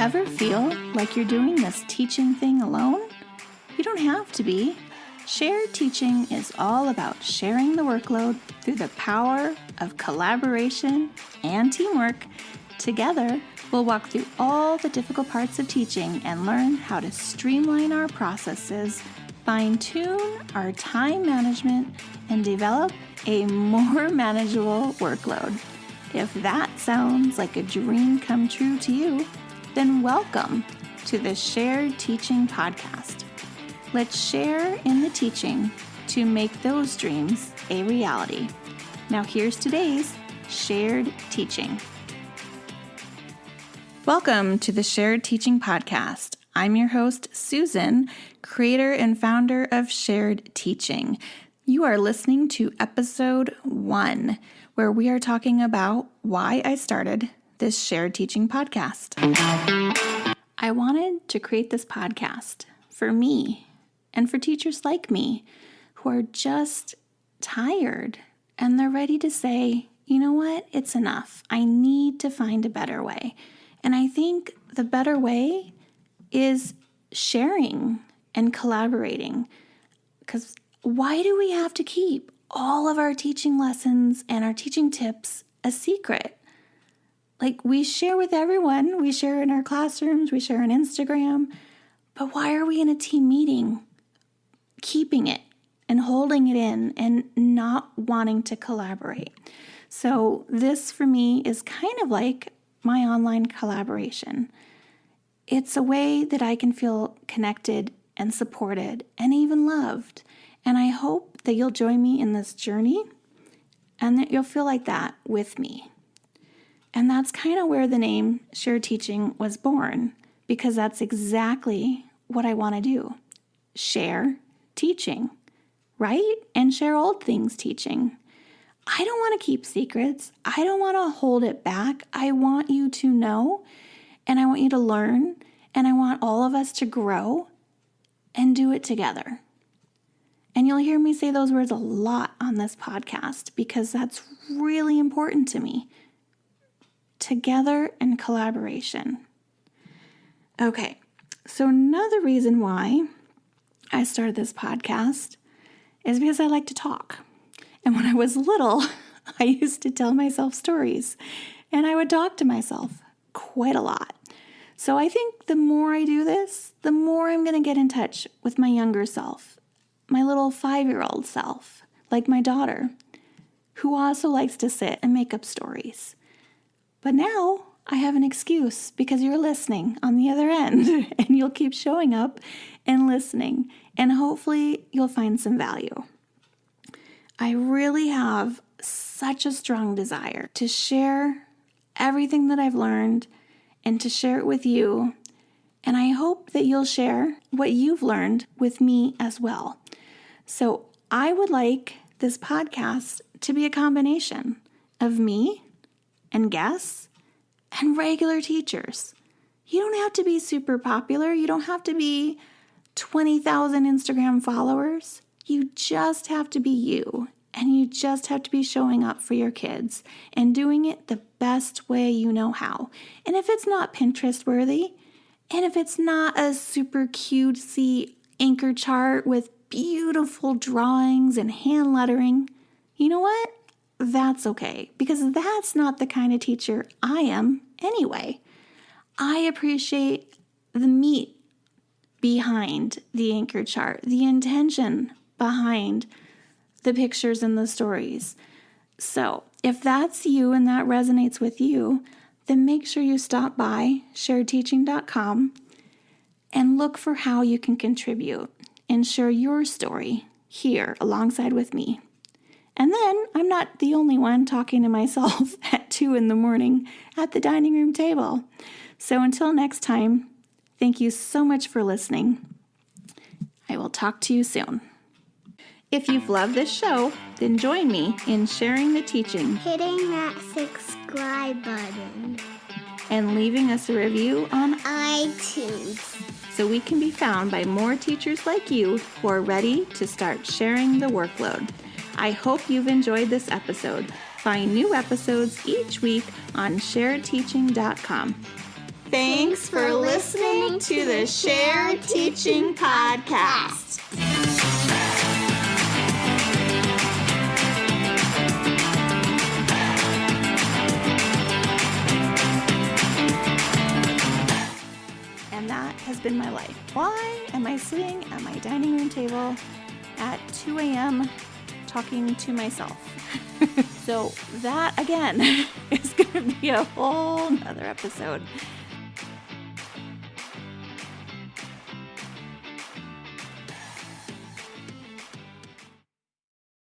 Ever feel like you're doing this teaching thing alone? You don't have to be. Shared teaching is all about sharing the workload through the power of collaboration and teamwork. Together, we'll walk through all the difficult parts of teaching and learn how to streamline our processes, fine-tune our time management, and develop a more manageable workload. If that sounds like a dream come true to you, then welcome to the Shared Teaching Podcast. Let's share in the teaching to make those dreams a reality. Now here's today's Shared Teaching. Welcome to the Shared Teaching Podcast. I'm your host, Susan, creator and founder of Shared Teaching. You are listening to episode 1, where we are talking about why I started this Shared Teaching Podcast. I wanted to create this podcast for me and for teachers like me who are just tired and they're ready to say, you know what, it's enough. I need to find a better way. And I think the better way is sharing and collaborating. Because why do we have to keep all of our teaching lessons and our teaching tips a secret? Like, we share with everyone. We share in our classrooms. We share on Instagram. But why are we in a team meeting keeping it and holding it in and not wanting to collaborate? So this, for me, is kind of like my online collaboration. It's a way that I can feel connected and supported and even loved. And I hope that you'll join me in this journey and that you'll feel like that with me. And that's kind of where the name Shared Teaching was born, because that's exactly what I want to do. Share teaching, right? And share old things teaching. I don't want to keep secrets. I don't want to hold it back. I want you to know, and I want you to learn, and I want all of us to grow and do it together. And you'll hear me say those words a lot on this podcast because that's really important to me. Together and collaboration. Okay, so another reason why I started this podcast is because I like to talk. And when I was little, I used to tell myself stories, and I would talk to myself quite a lot. So I think the more I do this, the more I'm going to get in touch with my younger self, my little 5-year-old self, like my daughter, who also likes to sit and make up stories. But now I have an excuse because you're listening on the other end, and you'll keep showing up and listening, and hopefully you'll find some value. I really have such a strong desire to share everything that I've learned and to share it with you. And I hope that you'll share what you've learned with me as well. So I would like this podcast to be a combination of me and guests and regular teachers. You don't have to be super popular. You don't have to be 20,000 Instagram followers. You just have to be you, and you just have to be showing up for your kids and doing it the best way you know how. And if it's not Pinterest worthy, and if it's not a super cutesy anchor chart with beautiful drawings and hand lettering, you know what? That's okay, because that's not the kind of teacher I am anyway. I appreciate the meat behind the anchor chart, the intention behind the pictures and the stories. So if that's you and that resonates with you, then make sure you stop by sharedteaching.com and look for how you can contribute and share your story here alongside with me. And then I'm not the only one talking to myself at 2 a.m. at the dining room table. So until next time, thank you so much for listening. I will talk to you soon. If you've loved this show, then join me in sharing the teaching, hitting that subscribe button, and leaving us a review on iTunes, so we can be found by more teachers like you who are ready to start sharing the workload. I hope you've enjoyed this episode. Find new episodes each week on sharedteaching.com. Thanks for listening to the Share Teaching Podcast. And that has been my life. Why am I sitting at my dining room table at 2 a.m. talking to myself? So that, again, is going to be a whole nother episode.